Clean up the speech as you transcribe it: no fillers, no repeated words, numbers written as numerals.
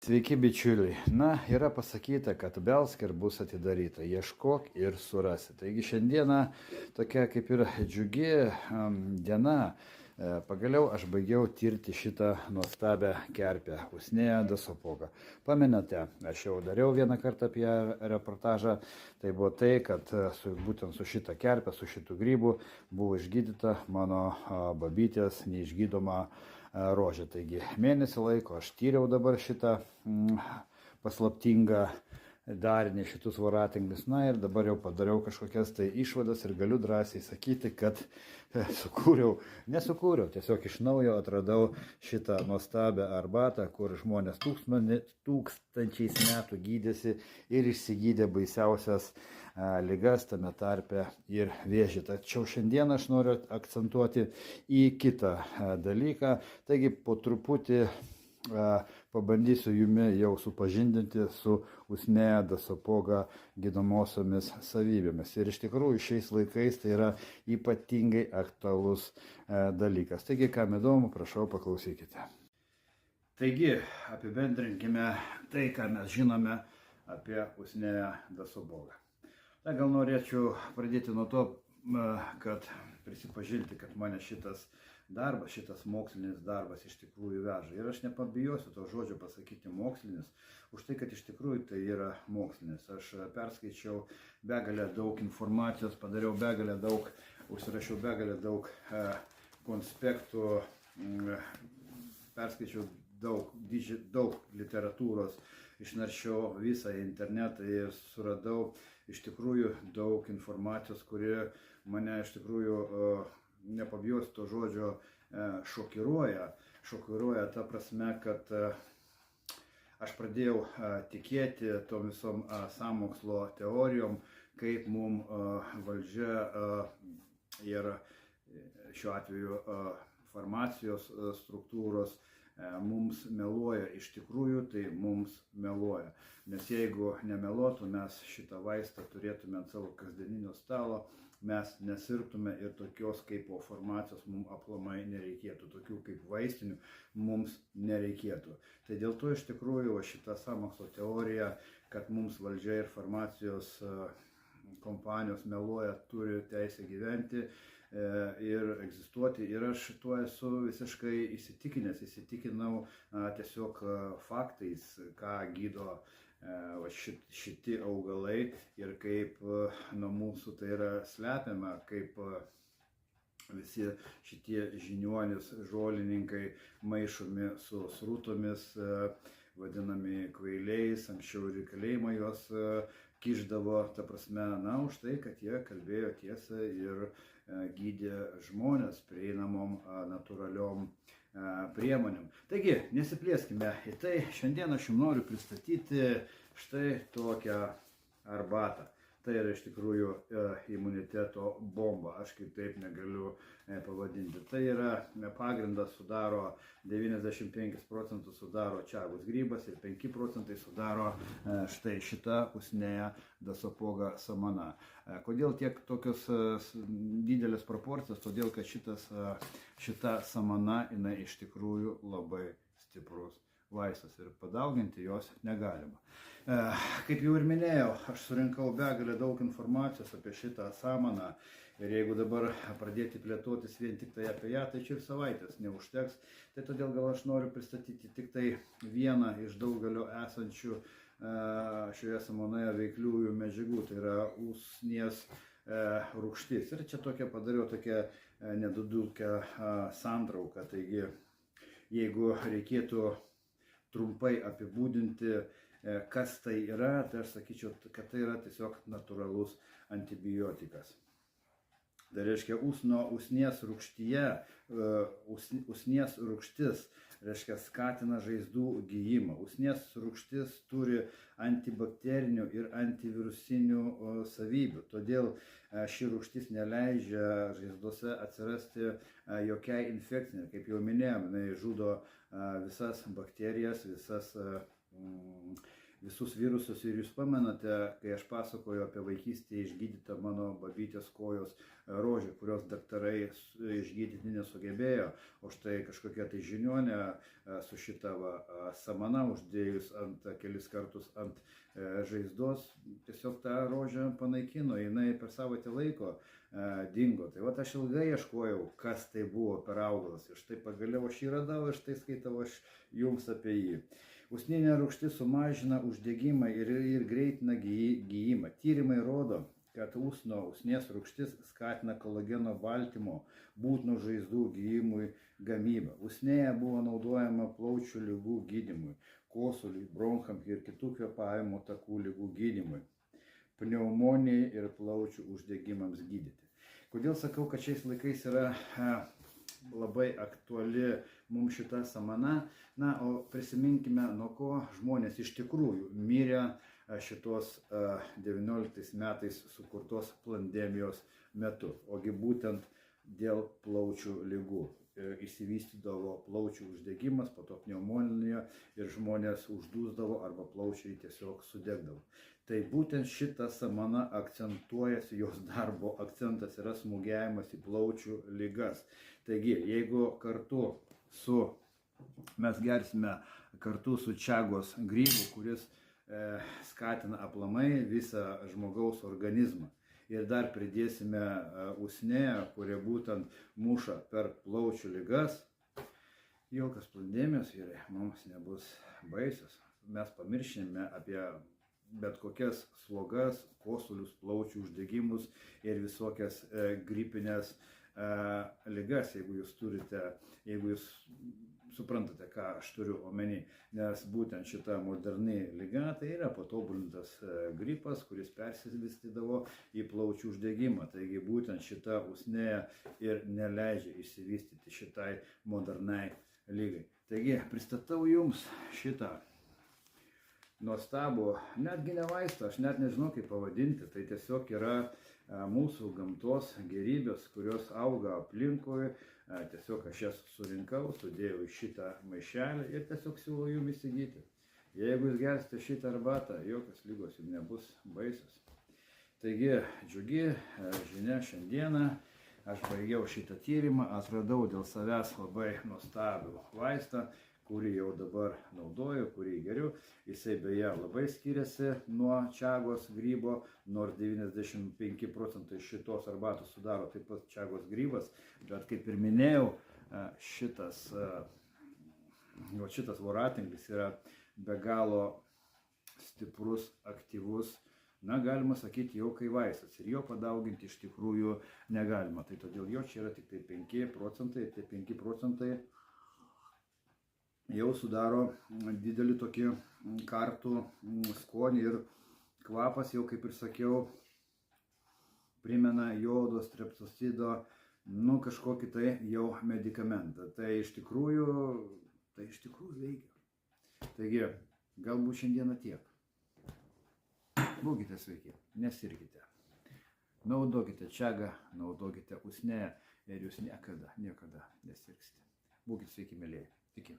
Sveiki bičiuliai. Na, yra pasakyta, kad belsk ir bus atidaryta, ieškok ir surasi. Taigi šiandieną tokia kaip ir džiugi diena. Pagaliau aš baigiau tirti šitą nuostabią kerpę, Usnėją Dasopogą. Pamenate, aš jau dariau vieną kartą apie reportažą. Tai buvo tai, kad būtent su šitą kerpę, su šitų grybų buvo išgydyta mano babytės neišgydoma rožė. Taigi mėnesį laiko aš tyriau dabar šitą paslaptingą darinį, šitus voratinklius. Na ir dabar jau padariau kažkokias tai išvadas ir galiu drąsiai sakyti, kad nesukūriau, tiesiog iš naujo atradau šitą nuostabią arbatą, kur žmonės tūkstančiais metų gydėsi ir išsigydė baisiausias ligas, tame tarpe ir vėžį. Tačiau šiandien aš noriu akcentuoti į kitą dalyką. Taigi po truputį pabandysiu jumi jau supažindinti su Usnėja Dasopoga gydomosiomis savybėmis. Ir iš tikrųjų šiais laikais tai yra ypatingai aktualus dalykas. Taigi, kam įdomu, prašau paklausykite. Taigi, apibendrinkime tai, ką mes žinome apie Usnėją Dasopogą. Na, gal norėčiau pradėti nuo to, kad prisipažinti, kad mane šitas darbas, šitas mokslinis darbas iš tikrųjų veža. Ir aš nepabijosiu to žodžio pasakyti mokslinis, už tai, kad iš tikrųjų tai yra mokslinis. Aš perskaičiau begalę daug informacijos, padariau begalę daug, užsirašiau begalę daug konspektų, perskaičiau daug literatūros, išnaršiau visą internetą ir suradau iš tikrųjų daug informacijos, kuri mane iš tikrųjų, nepabijosiu to žodžio, šokiruoja. Šokiruoja ta prasme, kad aš pradėjau tikėti tom visom sąmokslo teorijom, kaip mums valdžia ir šiuo atveju farmacijos struktūros mums meluoja. Iš tikrųjų tai mums meluoja. Nes jeigu nemeluotų, mes šitą vaistą turėtume ant savo kasdieninio stalo, mes nesirgtume ir tokios kaip farmacijos mums aplamai nereikėtų, tokių kaip vaistinių mums nereikėtų. Tai dėl to iš tikrųjų šita sąmokslo teorija, kad mums valdžia ir farmacijos kompanijos meluoja, turi teisę gyventi ir egzistuoti. Ir aš tuo esu visiškai įsitikinau tiesiog faktais, ką gydo šiti augalai ir kaip nuo mūsų tai yra slepiama, kaip visi šitie žiniuonys, žolininkai maišomi su srutomis, vadinami kvailiais, anksčiau ir į kalėjimą juos kišdavo, ta prasme, už tai, kad jie kalbėjo tiesą ir gydė žmonės prieinamom natūraliom priemonėm. Taigi, nesiplėskime į tai. Šiandien aš jums noriu pristatyti štai tokią arbatą. Tai yra iš tikrųjų imuniteto bomba, aš kitaip negaliu pavadinti. Tai yra pagrindas sudaro 95% sudaro čagos grybas ir 5% sudaro štai šita Usnėja Dasopoga samana. Kodėl tiek tokios didelės proporcijos? Todėl, kad šita samana jinai iš tikrųjų labai stiprus vaistas ir padauginti jos negalima. Kaip jau ir minėjau, aš surinkau begalę daug informacijos apie šitą samaną ir jeigu dabar pradėti plėtotis vien tik tai apie ją, tai čia ir savaitės neužteks. Tai todėl gal aš noriu pristatyti tik tai vieną iš daugelio esančių šioje samanoje veikliųjų medžiagų, tai yra usnies rūgštis. Ir čia padariau tokią nedidulkę santrauką. Taigi, jeigu reikėtų trumpai apibūdinti, kas tai yra, tai aš sakyčiau, kad tai yra tiesiog natūralus antibiotikas. Tai reiškia, usnies rūgštyje, usnies rūgštis, reiškia, skatina žaizdų gijimą. Usnies rūgštis turi antibakterinių ir antivirusinių savybių. Todėl ši rūgštis neleidžia žaizdose atsirasti jokiai infekcinė. Kaip jau minėjom, jinai žudo visas bakterijas, visas visus virusus ir jūs pamenate, kai aš pasakoju apie vaikystėje išgydytą mano babytės kojos rožę, kurios daktarai išgydyti nesugebėjo, o štai kažkokia tai žiniuonė su šita samana uždėjus kelis kartus ant žaizdos, tiesiog tą rožę panaikino, jinai per savaitę laiko dingo. Tai va aš ilgai ieškojau, kas tai buvo per augalas ir štai pagaliau aš jį radau ir štai skaitau aš jums apie jį. Usninė rūgštis sumažina uždegimą ir greitina gijimą. Tyrimai rodo, kad usnės rūgštis skatina kolageno baltymo būtinų žaizdų gijimui gamybą. Usnėje buvo naudojama plaučių ligų gydymui, kosuliui, bronchams ir kitų kvėpavimo takų ligų gydymui, pneumonijai ir plaučių uždegimams gydyti. Kodėl sakau, kad šiais laikais yra labai aktuali mums šita samana? Na, o prisiminkime, nuo ko žmonės iš tikrųjų mirė šitos 19 metais sukurtos pandemijos metu, ogi būtent dėl plaučių ligų. Išsivystydavo plaučių uždegimas, po to pneumonija ir žmonės uždūsdavo arba plaučiai tiesiog sudegdavo. Tai būtent šita samana akcentuojasi, jos darbo akcentas yra smūgiavimas į plaučių ligas. Taigi, jeigu mes gersime kartu su čagos grybu, kuris skatina aplamai visą žmogaus organizmą, ir dar pridėsime usnę, kurie būtent muša per plaučių ligas, jokios pandemijos ir mums nebus baisios. Mes pamiršime apie bet kokias slogas, kosulius, plaučių uždegimus ir visokias gripinės ligas, jeigu jūs suprantate, ką aš turiu omeny, nes būtent šita moderni liga tai yra patobulintas gripas, kuris persivystydavo į plaučių uždegimą. Taigi būtent šita usnė ir neleidžia išsivystyti šitai moderniai lygai. Taigi pristatau jums šitą nuostabų, netgi ne vaistą, aš net nežinau kaip pavadinti, tai tiesiog yra mūsų gamtos gerybės, kurios auga aplinkui. Tiesiog aš jas surinkau, sudėjau į šitą maišelį ir tiesiog siūlau jums įsigyti. Jeigu jūs gersite šitą arbatą, jokios ligos jums nebus baisios. Taigi, džiugi žinia šiandieną, aš baigiau šitą tyrimą, atradau dėl savęs labai nuostabų vaistą, kurį jau dabar naudoju, kurį geriu. Jisai beje labai skiriasi nuo čagos grybo, nors 95% šitos arbatos sudaro taip pat čagos grybas, bet kaip ir minėjau, šitas voratinklis yra be galo stiprus, aktyvus, na, galima sakyti, jau kai vaistas ir jo padauginti iš tikrųjų negalima. Tai todėl jo čia yra tik tai 5%, tie 5% jau sudaro didelį tokį kartų skonį ir kvapas jau, kaip ir sakiau, primena jodo, streptocido, kažkokį tai jau medikamentą. Tai iš tikrųjų veikia. Taigi, galbūt šiandieną tiek. Būkite sveiki, nesirkite. Naudokite čagą, naudokite usnę ir jūs niekada nesirksite. Būkite sveiki, mėlyje. Iki.